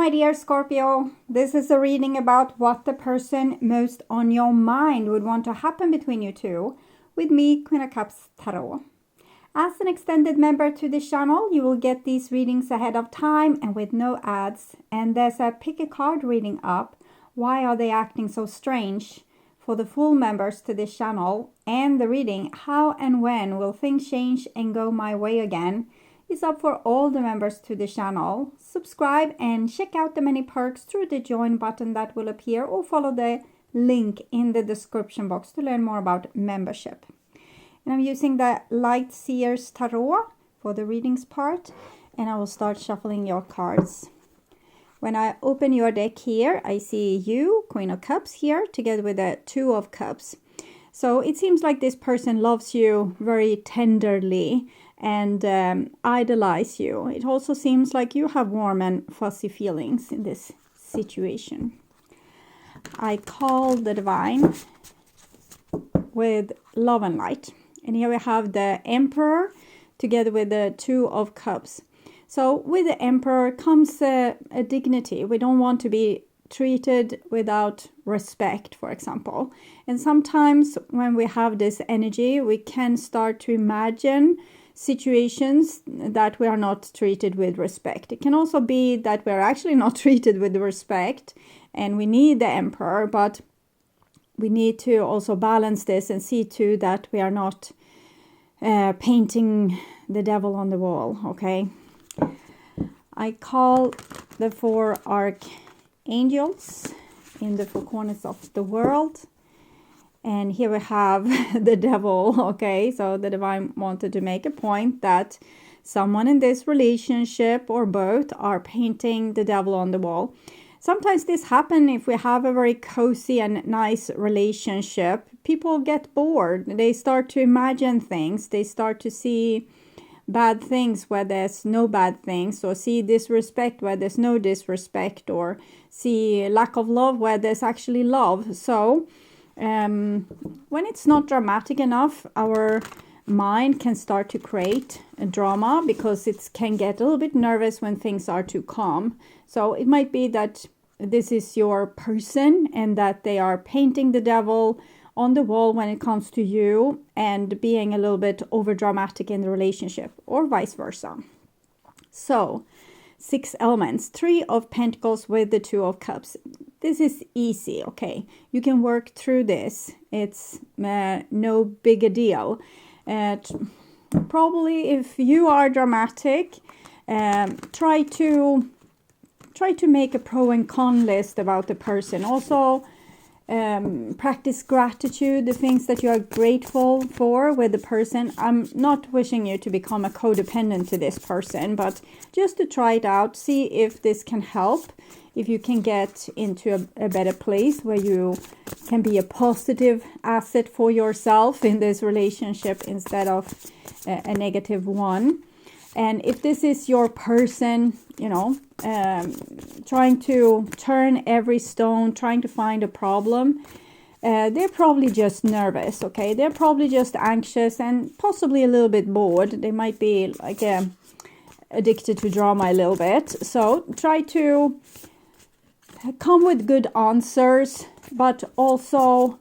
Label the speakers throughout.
Speaker 1: my dear Scorpio. This is a reading about what the person most on your mind would want to happen between you two with me, Queen of Cups Tarot. As an extended member to this channel, you will get these readings ahead of time and with no ads. And there's a pick a card reading up. Why are they acting so strange? For the full members to this channel, and the reading, how and when will things change and go my way again, is up for all the members to the channel. Subscribe and check out the many perks through the join button that will appear, or follow the link in the description box to learn more about membership. And I'm using the Light SEER'S Tarot for the readings part, and I will start shuffling your cards. When I open your deck here, I see you, Queen of Cups here, together with the Two of Cups. So it seems like this person loves you very tenderly and idolize you. It also seems like you have warm and fuzzy feelings in this situation. I call the Divine with Love and Light. And here we have the Emperor together with the Two of Cups. So with the Emperor comes a dignity. We don't want to be treated without respect, for example. And sometimes when we have this energy, we can start to imagine situations that we are not treated with respect. It can also be that we're actually not treated with respect and we need the Emperor, but we need to also balance this and see to that we are not painting the devil on the wall, okay? I call the four archangels in the four corners of the world. And here we have the devil, okay? So the Divine wanted to make a point that someone in this relationship or both are painting the devil on the wall. Sometimes this happens if we have a very cozy and nice relationship. People get bored. They start to imagine things. They start to see bad things where there's no bad things, or see disrespect where there's no disrespect, or see lack of love where there's actually love. So when it's not dramatic enough, our mind can start to create a drama because it can get a little bit nervous when things are too calm. So it might be that this is your person and that they are painting the devil on the wall when it comes to you and being a little bit over dramatic in the relationship, or vice versa. So 6 elements, 3 of Pentacles with the 2 of Cups. This is easy, okay? You can work through this. It's no big a deal. Probably if you are dramatic, try to make a pro and con list about the person. Also, practice gratitude, the things that you are grateful for with the person. I'm not wishing you to become a codependent to this person, but just to try it out, see if this can help, if you can get into a better place where you can be a positive asset for yourself in this relationship instead of a negative one. And if this is your person, you know, trying to turn every stone, trying to find a problem, they're probably just nervous, okay? They're probably just anxious and possibly a little bit bored. They might be like addicted to drama a little bit. So try to come with good answers, but also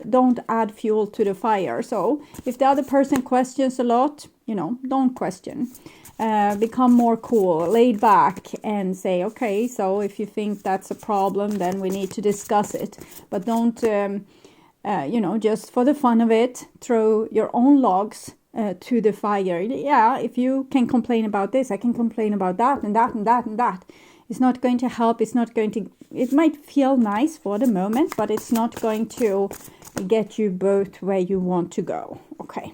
Speaker 1: don't add fuel to the fire. So if the other person questions a lot, you know, don't question. Become more cool, laid back, and say, okay, so if you think that's a problem, then we need to discuss it. But don't, you know, just for the fun of it, throw your own logs to the fire. Yeah, if you can complain about this, I can complain about that and that and that and that. It's not going to help. It's not going to, it might feel nice for the moment, but it's not going to get you both where you want to go. Okay.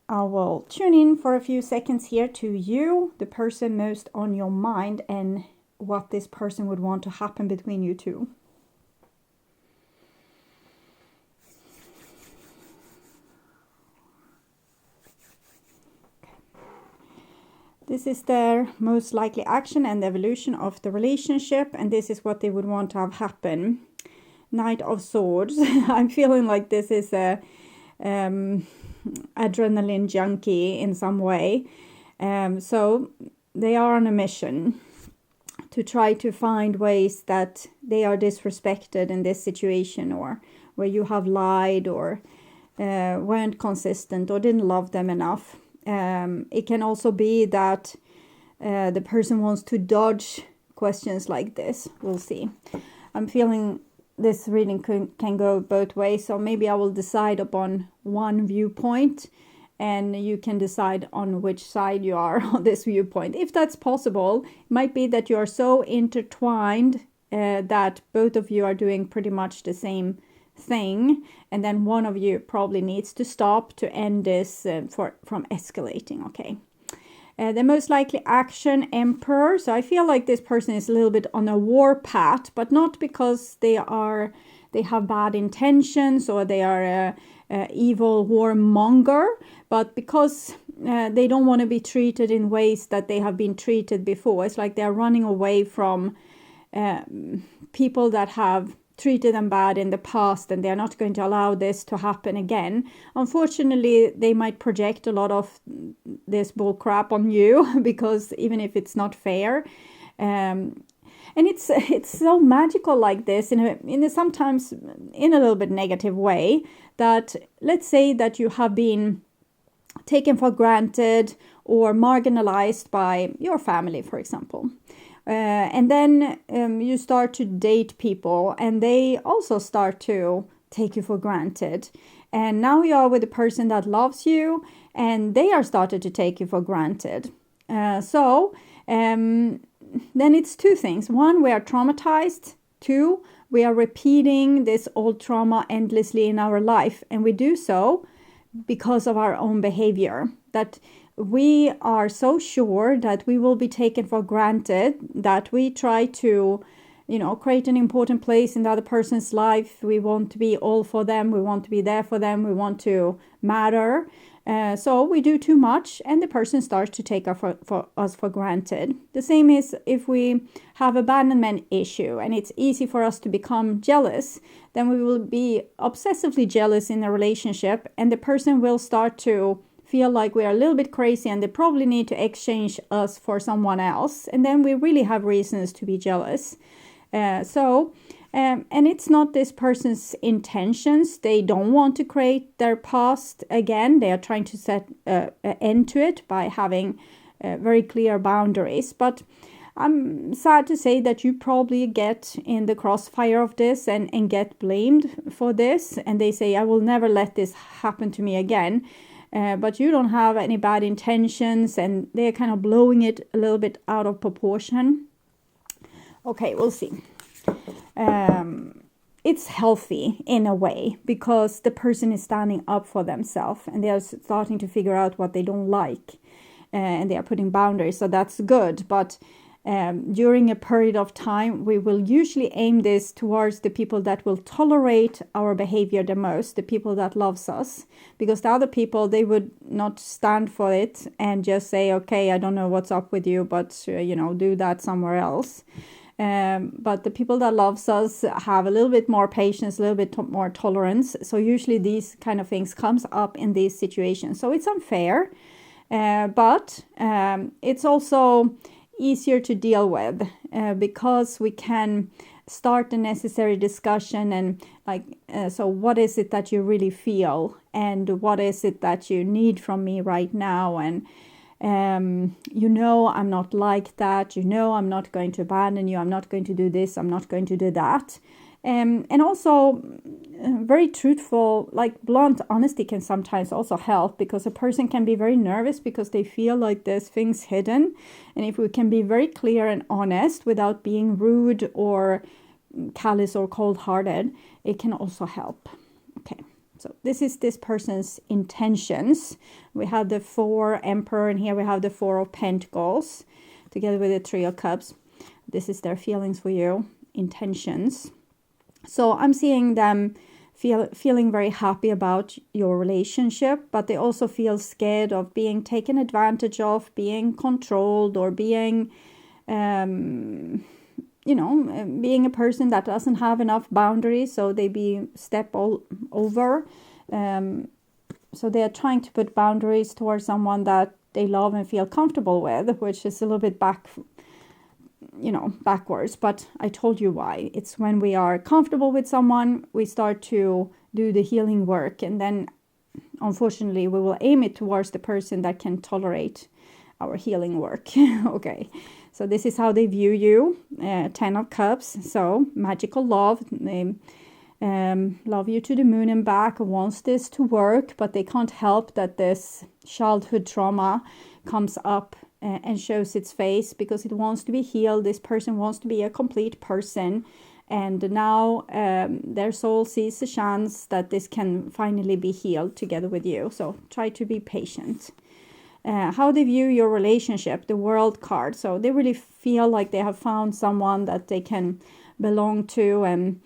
Speaker 1: I will tune in for a few seconds here to you, the person most on your mind, and what this person would want to happen between you two. This is their most likely action and evolution of the relationship, and this is what they would want to have happen. Knight of Swords. I'm feeling like this is a adrenaline junkie in some way. So they are on a mission to try to find ways that they are disrespected in this situation, or where you have lied or weren't consistent or didn't love them enough. It can also be that the person wants to dodge questions like this. We'll see. I'm feeling this reading can go both ways, so maybe I will decide upon one viewpoint and you can decide on which side you are on this viewpoint. If that's possible, it might be that you are so intertwined that both of you are doing pretty much the same thing, and then one of you probably needs to stop to end this from escalating. Okay. The most likely action, Emperor. So I feel like this person is a little bit on a war path, but not because they have bad intentions or they are a evil warmonger, but because they don't want to be treated in ways that they have been treated before. It's like they're running away from people that have treated them bad in the past, and they're not going to allow this to happen again. Unfortunately, they might project a lot of this bull crap on you, because even if it's not fair, and it's so magical like this in a sometimes in a little bit negative way, that let's say that you have been taken for granted or marginalized by your family, for example. And then you start to date people, and they also start to take you for granted. And now you are with a person that loves you, and they are started to take you for granted. So then it's two things. One, we are traumatized. Two, we are repeating this old trauma endlessly in our life. And we do so because of our own behavior. That we are so sure that we will be taken for granted, that we try to, create an important place in the other person's life. We want to be all for them. We want to be there for them. We want to matter. So we do too much, and the person starts to take us for granted. The same is if we have abandonment issue and it's easy for us to become jealous, then we will be obsessively jealous in a relationship, and the person will start to feel like we are a little bit crazy and they probably need to exchange us for someone else. And then we really have reasons to be jealous. And it's not this person's intentions. They don't want to create their past again. They are trying to set an end to it by having very clear boundaries. But I'm sad to say that you probably get in the crossfire of this and get blamed for this. And they say, I will never let this happen to me again. But you don't have any bad intentions, and they're kind of blowing it a little bit out of proportion. Okay, we'll see. It's healthy in a way, because the person is standing up for themselves and they are starting to figure out what they don't like, and they are putting boundaries. So that's good. But during a period of time, we will usually aim this towards the people that will tolerate our behavior the most, the people that loves us, because the other people, they would not stand for it and just say, okay, I don't know what's up with you, but do that somewhere else. But the people that loves us have a little bit more patience, a little bit more tolerance. So usually these kind of things comes up in these situations. So it's unfair, but it's also easier to deal with because we can start the necessary discussion and so what is it that you really feel, and what is it that you need from me right now, and I'm not like that, I'm not going to abandon you, I'm not going to do this, I'm not going to do that. And also very truthful, blunt honesty can sometimes also help, because a person can be very nervous because they feel like there's things hidden. And if we can be very clear and honest without being rude or callous or cold-hearted, it can also help. Okay, so this is this person's intentions. We have the 4 Emperor, and here we have the 4 of Pentacles together with the 3 of Cups. This is their feelings for you, intentions. So I'm seeing them feeling very happy about your relationship, but they also feel scared of being taken advantage of, being controlled, or being, being a person that doesn't have enough boundaries, so they step all over. So they are trying to put boundaries towards someone that they love and feel comfortable with, which is a little bit backwards, but I told you why. It's when we are comfortable with someone, we start to do the healing work, and then unfortunately we will aim it towards the person that can tolerate our healing work. Okay, so this is how they view you. 10 of Cups, so magical love. They love you to the moon and back, wants this to work, but they can't help that this childhood trauma comes up and shows its face, because it wants to be healed. This person wants to be a complete person, and now their soul sees a chance that this can finally be healed together with you. So try to be patient. How they view your relationship, the World card. So they really feel like they have found someone that they can belong to, and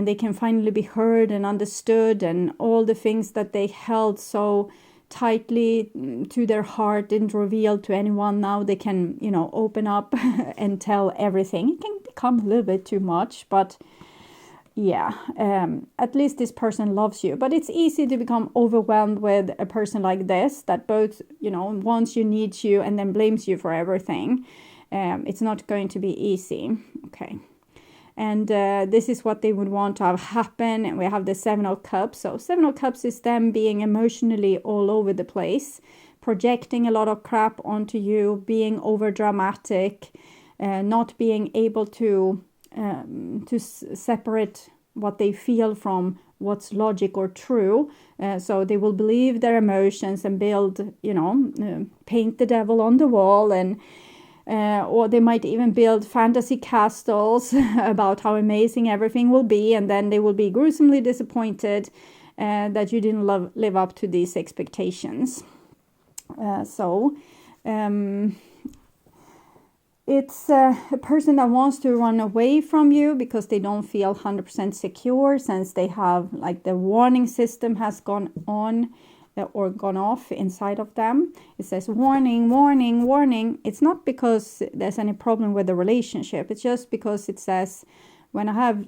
Speaker 1: they can finally be heard and understood, and all the things that they held so tightly to their heart, didn't reveal to anyone. Now they can, open up and tell everything. It can become a little bit too much, but yeah, at least this person loves you. But it's easy to become overwhelmed with a person like this, that both, wants you, needs you, and then blames you for everything. It's not going to be easy. Okay. And this is what they would want to have happen. And we have the 7 of Cups. So 7 of Cups is them being emotionally all over the place, projecting a lot of crap onto you, being over dramatic, not being able to separate what they feel from what's logic or true. So they will believe their emotions and build, paint the devil on the wall, and or they might even build fantasy castles about how amazing everything will be, and then they will be gruesomely disappointed that you didn't live up to these expectations. It's a person that wants to run away from you because they don't feel 100% secure, since they have, like, the warning system has gone on or gone off inside of them. It says warning, warning, warning. It's not because there's any problem with the relationship. It's just because it says, when I have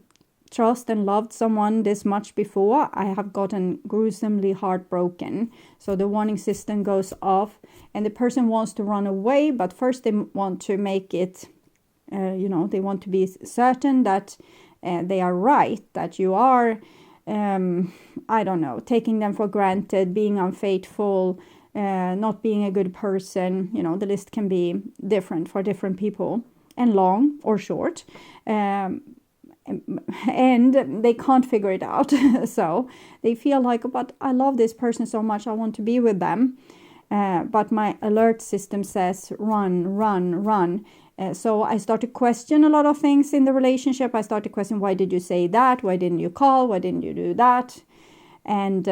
Speaker 1: trust and loved someone this much before, I have gotten gruesomely heartbroken. So the warning system goes off, and the person wants to run away, but first they want to make it, they want to be certain that they are right, that you are taking them for granted, being unfaithful, not being a good person. The list can be different for different people, and long or short. And they can't figure it out. So they feel like, but I love this person so much, I want to be with them. But my alert system says, run, run, run. So I start to question a lot of things in the relationship. I start to question, why did you say that? Why didn't you call? Why didn't you do that? And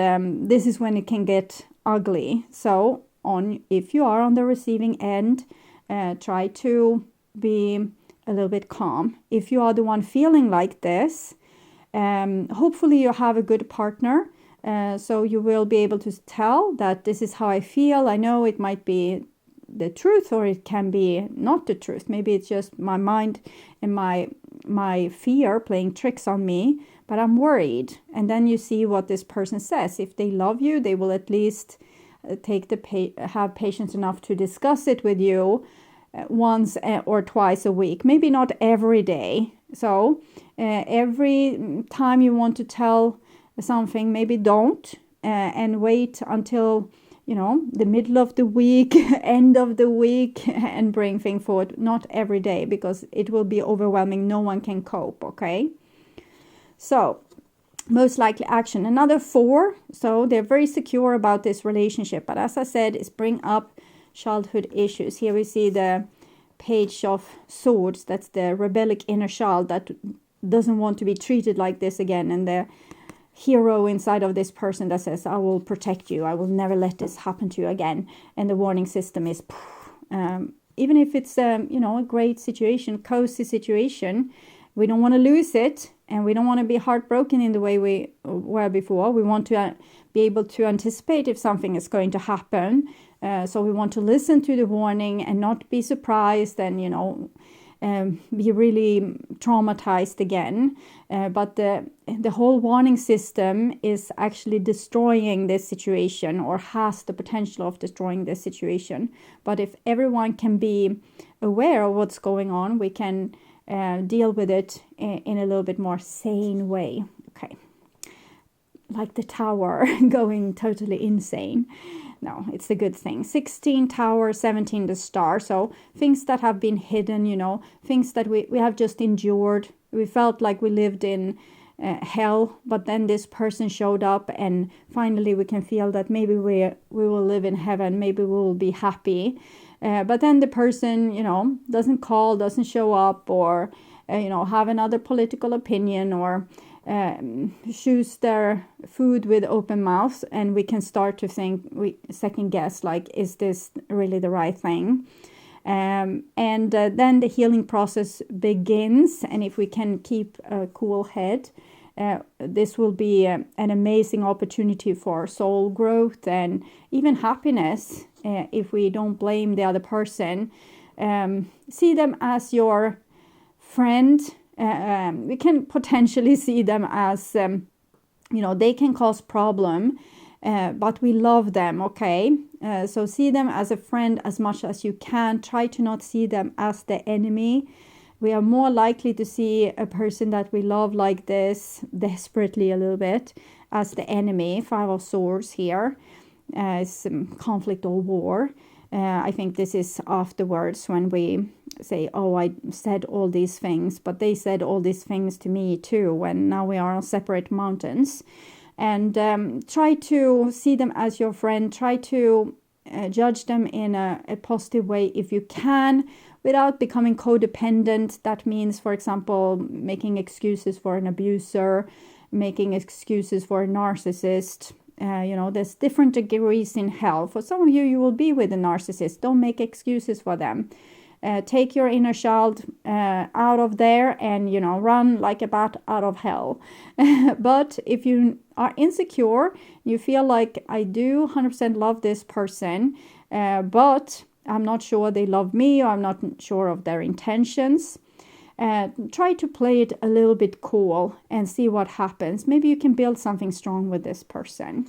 Speaker 1: this is when it can get ugly. So if you are on the receiving end, try to be a little bit calm. If you are the one feeling like this, hopefully you have a good partner. So you will be able to tell that this is how I feel. I know it might be the truth, or it can be not the truth. Maybe it's just my mind and my fear playing tricks on me, but I'm worried. And then you see what this person says. If they love you, they will at least have patience enough to discuss it with you once or twice a week, maybe not every day. So every time you want to tell something, maybe don't, and wait until the middle of the week, end of the week, and bring things forward. Not every day, because it will be overwhelming. No one can cope. Okay, so most likely action, another 4. So they're very secure about this relationship, but as I said, it's bring up childhood issues. Here we see the Page of Swords. That's the rebellic inner child that doesn't want to be treated like this again, and the hero inside of this person that says, I will protect you, I will never let this happen to you again. And the warning system is even if it's a great situation, cozy situation, we don't want to lose it, and we don't want to be heartbroken in the way we were before. We want to be able to anticipate if something is going to happen. So we want to listen to the warning and not be surprised and be really traumatized again. But the whole warning system is actually destroying this situation, or has the potential of destroying this situation. But if everyone can be aware of what's going on, we can deal with it in a little bit more sane way. Okay, like the tower going totally insane. No, it's a good thing. 16 tower, 17 the star. So things that have been hidden, you know, things that we have just endured. We felt like we lived in hell, but then this person showed up, and finally we can feel that maybe we will live in heaven, maybe we will be happy. But then the person, you know, doesn't call, doesn't show up, or, you know, have another political opinion, or choose their food with open mouths, and we can start to think, we second guess, like, is this really the right thing? And then the healing process begins, and if we can keep a cool head, this will be an amazing opportunity for soul growth and even happiness. If we don't blame the other person, see them as your friend. We can potentially see them as, you know, they can cause problem, but we love them, okay? So see them as a friend as much as you can. Try to not see them as the enemy. We are more likely to see a person that we love like this, desperately a little bit, as the enemy. 5 of Swords here is conflict or war. I think this is afterwards when we say, oh, I said all these things, but they said all these things to me too, when now we are on separate mountains. And try to see them as your friend. Try to judge them in a positive way if you can, without becoming codependent. That means, for example, making excuses for an abuser, making excuses for a narcissist. You know, there's different degrees in hell. For some of you, you will be with a narcissist. Don't make excuses for them. Take your inner child out of there and, you know, run like a bat out of hell. But if you are insecure, you feel like, I do 100% love this person, but I'm not sure they love me, or I'm not sure of their intentions. Try to play it a little bit cool and see what happens. Maybe you can build something strong with this person.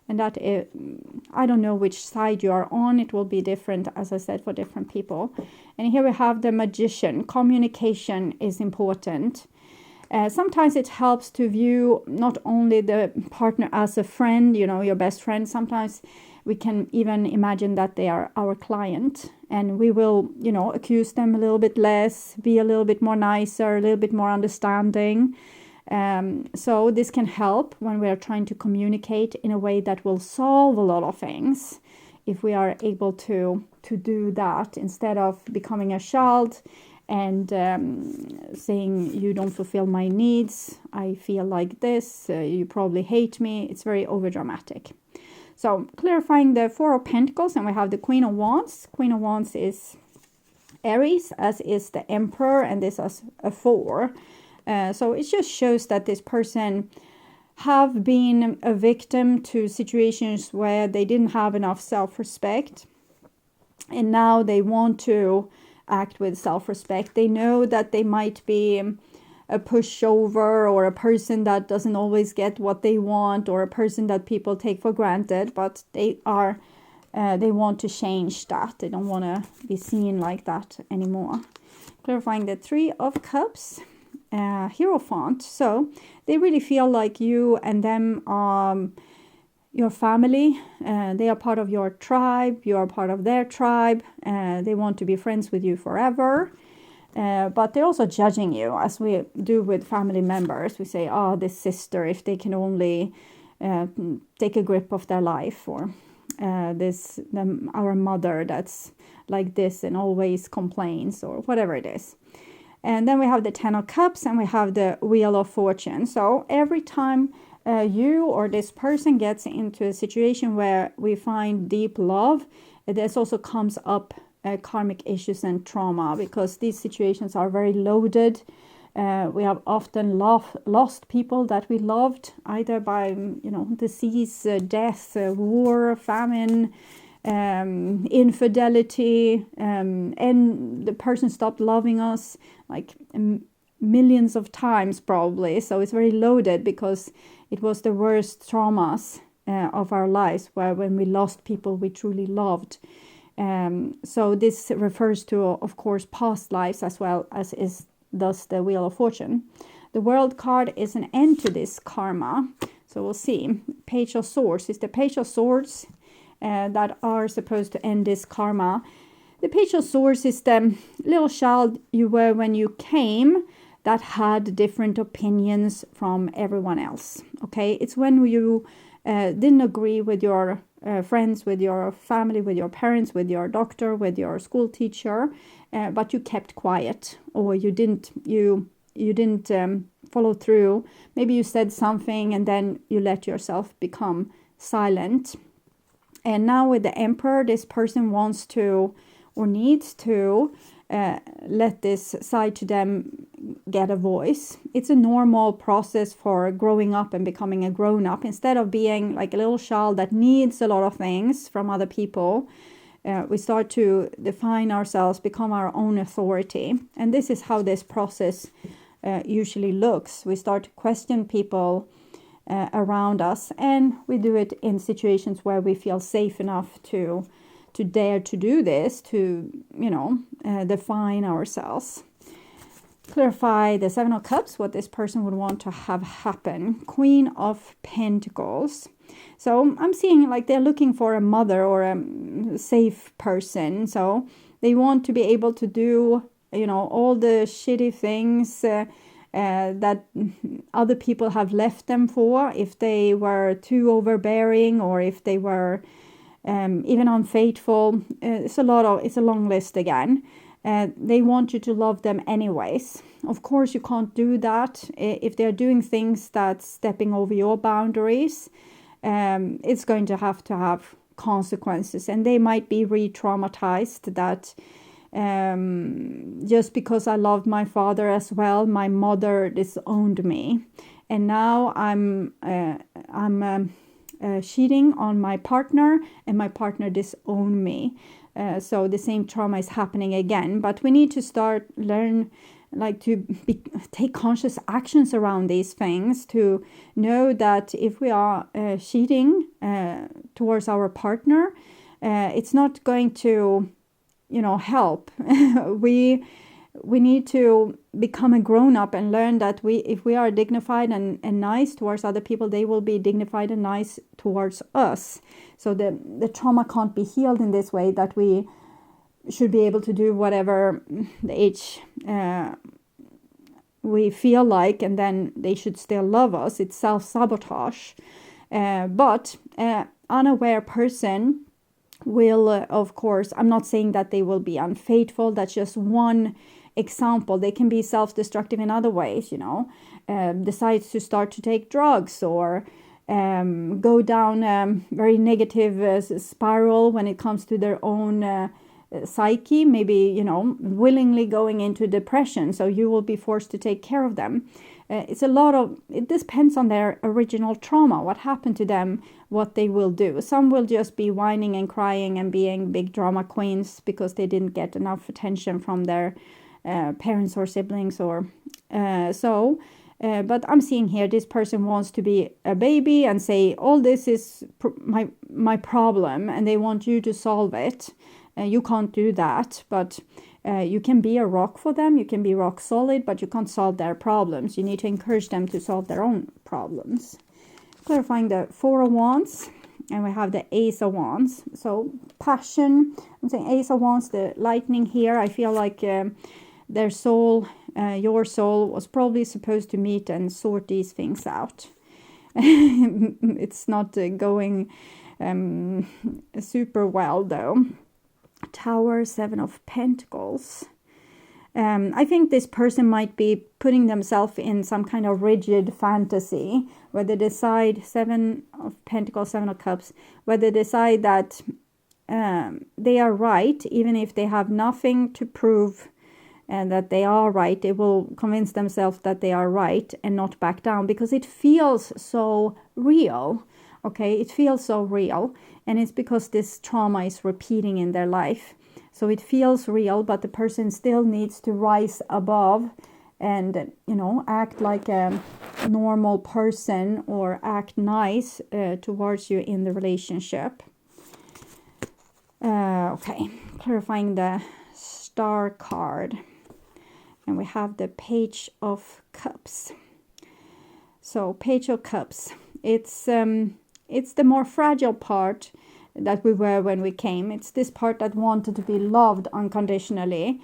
Speaker 1: And that is, I don't know which side you are on. It will be different, as I said, for different people. And here we have the Magician. Communication is important. Sometimes it helps to view not only the partner as a friend, you know, your best friend. Sometimes we can even imagine that they are our client, and we will, you know, accuse them a little bit less, be a little bit more nicer, a little bit more understanding. So this can help when we are trying to communicate in a way that will solve a lot of things. If we are able to do that, instead of becoming a child and saying, you don't fulfill my needs, I feel like this, you probably hate me. It's very overdramatic. So clarifying the 4 of Pentacles, and we have the Queen of Wands. Queen of Wands is Aries, as is the Emperor, and this is a 4. So it just shows that this person have been a victim to situations where they didn't have enough self-respect, and now they want to act with self-respect. They know that they might be a pushover, or a person that doesn't always get what they want, or a person that people take for granted, but they want to change that. They don't want to be seen like that anymore. Clarifying the 3 of Cups. Hierophant. So they really feel like you and them are your family. They are part of your tribe. You are part of their tribe. They want to be friends with you forever. But they're also judging you, as we do with family members. We say, oh, this sister, if they can only take a grip of their life, or our mother that's like this and always complains, or whatever it is. And then we have the 10 of Cups, and we have the Wheel of Fortune. So every time you or this person gets into a situation where we find deep love, this also comes up karmic issues and trauma, because these situations are very loaded. We have often lost people that we loved, either by, you know, disease, death, war, famine, infidelity, and the person stopped loving us like millions of times probably. So it's very loaded because it was the worst traumas of our lives, where when we lost people we truly loved. So this refers to, of course, past lives as well as is thus the Wheel of Fortune. The World card is an end to this karma. So we'll see. Page of Swords is the Page of Swords that are supposed to end this karma. The Page of Swords is the little child you were when you came that had different opinions from everyone else. Okay, it's when you didn't agree with your friends, with your family, with your parents, with your doctor, with your school teacher, but you kept quiet, or you didn't follow through. Maybe you said something and then you let yourself become silent. And now with the Emperor, this person wants to or needs to let this side to them get a voice. It's a normal process for growing up and becoming a grown-up. Instead of being like a little child that needs a lot of things from other people, we start to define ourselves, become our own authority. And this is how this process usually looks. We start to question people around us, and we do it in situations where we feel safe enough to dare to do this, to define ourselves. Clarify the Seven of Cups, what this person would want to have happen. Queen of Pentacles. So I'm seeing like they're looking for a mother or a safe person. So they want to be able to do all the shitty things that other people have left them for, if they were too overbearing, or if they were even unfaithful. It's a long list again. They want you to love them anyways. Of course, you can't do that if they're doing things that's stepping over your boundaries. It's going to have consequences, and they might be re-traumatized that just because I loved my father as well, my mother disowned me, and now I'm cheating on my partner, and my partner disowned me. So the same trauma is happening again. But we need to take conscious actions around these things, to know that if we are cheating towards our partner, it's not going to help. we need to become a grown-up and learn that if we are dignified and nice towards other people, they will be dignified and nice towards us. So the trauma can't be healed in this way, that we should be able to do whatever the age we feel like, and then they should still love us. It's self-sabotage. But an unaware person will, of course, I'm not saying that they will be unfaithful. That's just one example. They can be self-destructive in other ways, decides to start to take drugs, or go down a very negative spiral when it comes to their own psyche, maybe, willingly going into depression. So you will be forced to take care of them. It depends on their original trauma, what happened to them, what they will do. Some will just be whining and crying and being big drama queens because they didn't get enough attention from their parents or siblings, but I'm seeing here this person wants to be a baby and say, all this is my problem, and they want you to solve it. You can't do that, but you can be a rock for them. You can be rock solid, but you can't solve their problems. You need to encourage them to solve their own problems. Clarifying the Four of Wands, and we have the Ace of Wands. So passion, I'm saying Ace of Wands, the lightning here. I feel like their soul, your soul, was probably supposed to meet and sort these things out. It's not going super well though. Tower, Seven of Pentacles. I think this person might be putting themselves in some kind of rigid fantasy where they decide, Seven of Pentacles, Seven of Cups, where they decide that they are right, even if they have nothing to prove and that they are right. They will convince themselves that they are right and not back down, because it feels so real. Okay, it feels so real, and it's because this trauma is repeating in their life. So it feels real, but the person still needs to rise above and, act like a normal person or act nice towards you in the relationship. Okay, clarifying the star card. And we have the Page of Cups. So Page of Cups, it's the more fragile part that we were when we came. It's this part that wanted to be loved unconditionally.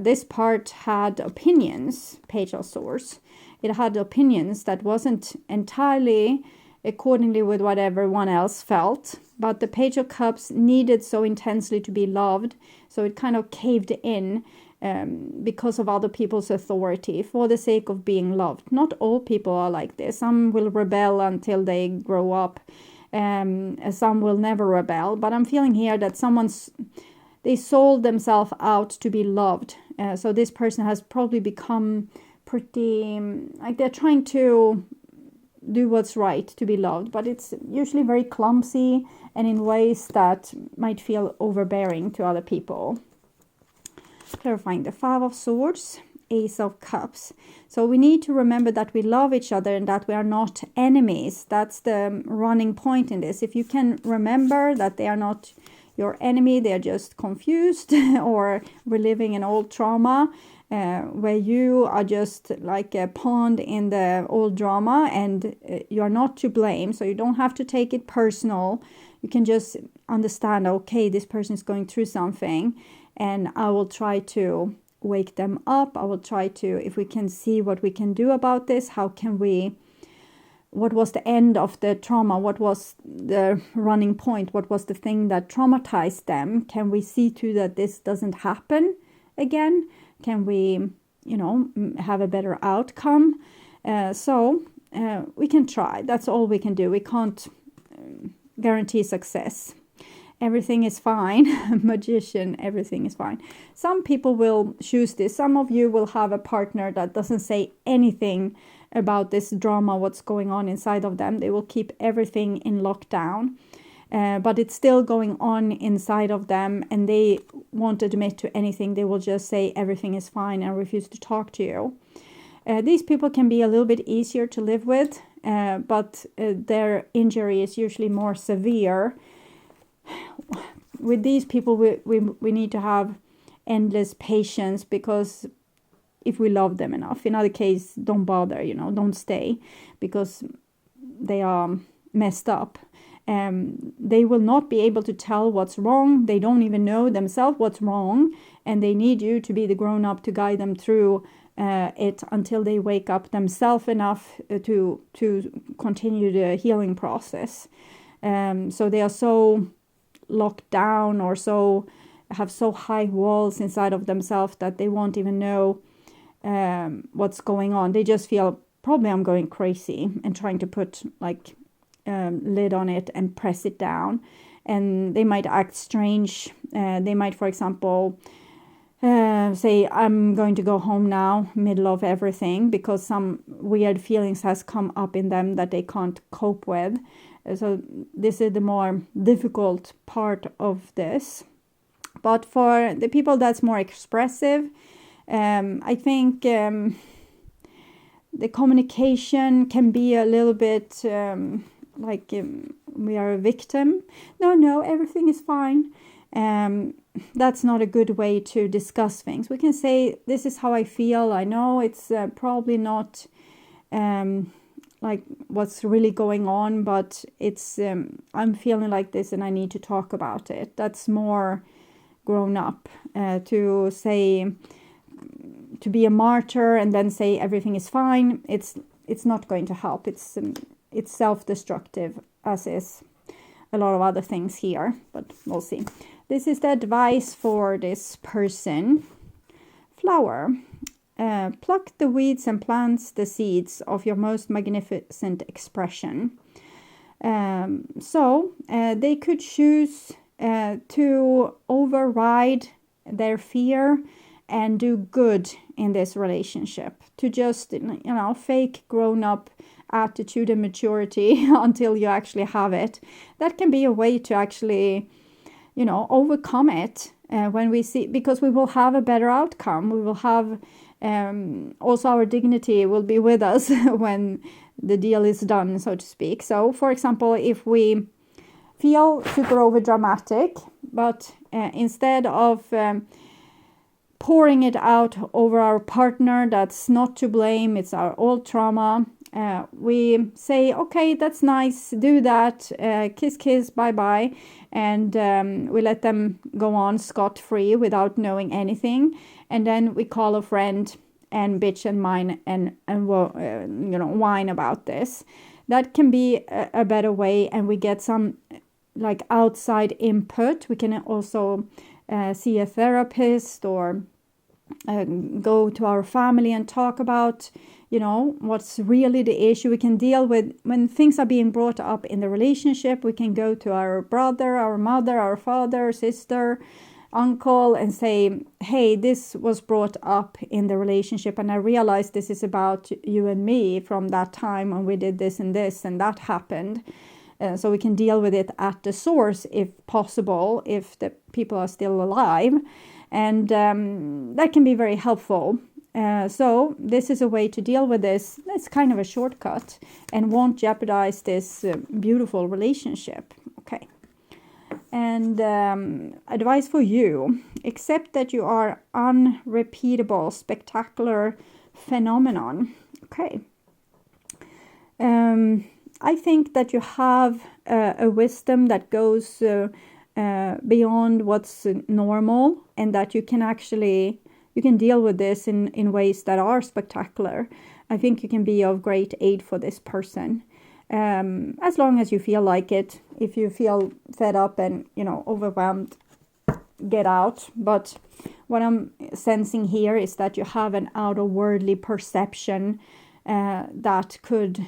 Speaker 1: This part had opinions, Page of Swords. It had opinions that wasn't entirely accordingly with what everyone else felt. But the Page of Cups needed so intensely to be loved, so it kind of caved in because of other people's authority for the sake of being loved. Not all people are like this. Some will rebel until they grow up. Some will never rebel. But I'm feeling here that they sold themselves out to be loved. So this person has probably become pretty, like they're trying to do what's right to be loved. But it's usually very clumsy and in ways that might feel overbearing to other people. Clarifying the Five of Swords, Ace of Cups. So we need to remember that we love each other and that we are not enemies. That's the running point in this. If you can remember that they are not your enemy, they are just confused or reliving an old trauma, where you are just like a pawn in the old drama, and you are not to blame. So you don't have to take it personal. You can just understand, okay, this person is going through something, and I will try to wake them up. I will try to, if we can see what we can do about this, what was the end of the trauma? What was the running point? What was the thing that traumatized them? Can we see to that this doesn't happen again? Can we, have a better outcome? So we can try. That's all we can do. We can't guarantee success. Everything is fine. Magician, everything is fine. Some people will choose this. Some of you will have a partner that doesn't say anything about this drama, what's going on inside of them. They will keep everything in lockdown. But it's still going on inside of them, and they won't admit to anything. They will just say everything is fine and refuse to talk to you. These people can be a little bit easier to live with, but their injury is usually more severe. With these people, we need to have endless patience, because if we love them enough. In other case, don't bother, don't stay, because they are messed up. They will not be able to tell what's wrong. They don't even know themselves what's wrong, and they need you to be the grown-up to guide them through it until they wake up themselves enough to continue the healing process. So they are so locked down or have so high walls inside of themselves that they won't even know what's going on. They just feel, probably I'm going crazy, and trying to put lid on it and press it down. And they might act strange. They might, for example, say, I'm going to go home now, middle of everything, because some weird feelings has come up in them that they can't cope with. So this is the more difficult part of this. But for the people that's more expressive, I think the communication can be a little bit we are a victim. No, everything is fine. That's not a good way to discuss things. We can say, this is how I feel. I know it's probably not what's really going on, but it's I'm feeling like this and I need to talk about it. That's more grown up. To say, to be a martyr and then say everything is fine, it's not going to help. It's self-destructive, as is a lot of other things here, but we'll see. This is the advice for this person. Flower. Pluck the weeds and plant the seeds of your most magnificent expression. So they could choose to override their fear and do good in this relationship. To just, fake grown up attitude and maturity until you actually have it. That can be a way to actually, overcome it when we see, because we will have a better outcome. We will have also our dignity will be with us when the deal is done, so to speak. So, for example, if we feel super over dramatic, but instead of pouring it out over our partner that's not to blame, it's our old trauma, we say, okay, that's nice, do that, kiss, bye, and we let them go on scot-free without knowing anything, and then we call a friend and bitch and whine and whine about this. That can be a better way, and we get some like outside input. We can also see a therapist or go to our family and talk about what's really the issue. We can deal with when things are being brought up in the relationship. We can go to our brother, our mother, our father, sister, uncle, and say, hey, this was brought up in the relationship, and I realized this is about you and me from that time when we did this and that happened. So we can deal with it at the source if possible, if the people are still alive. And that can be very helpful. So this is a way to deal with this. It's kind of a shortcut and won't jeopardize this beautiful relationship. Okay. And advice for you: accept that you are unrepeatable, spectacular phenomenon. Okay. I think that you have a wisdom that goes beyond what's normal, and that you can deal with this in ways that are spectacular. I think you can be of great aid for this person, as long as you feel like it. If you feel fed up and overwhelmed, get out. But what I'm sensing here is that you have an outer-worldly perception that could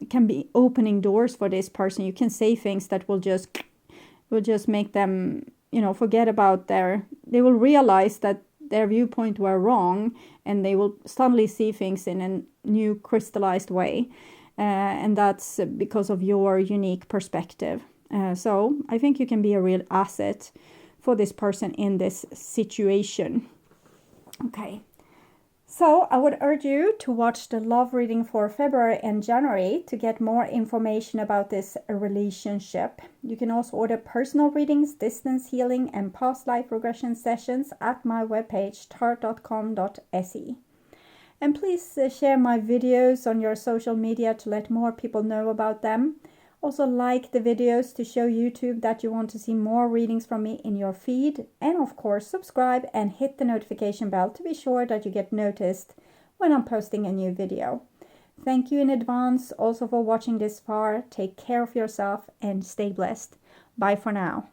Speaker 1: can be opening doors for this person. You can say things that will just make them forget about they will realize that their viewpoint were wrong, and they will suddenly see things in a new crystallized way, and that's because of your unique perspective. So I think you can be a real asset for this person in this situation. Okay. So I would urge you to watch the love reading for February and January to get more information about this relationship. You can also order personal readings, distance healing, and past life regression sessions at my webpage tarot.com.se. And please share my videos on your social media to let more people know about them. Also like the videos to show YouTube that you want to see more readings from me in your feed. And of course, subscribe and hit the notification bell to be sure that you get noticed when I'm posting a new video. Thank you in advance also for watching this far. Take care of yourself and stay blessed. Bye for now.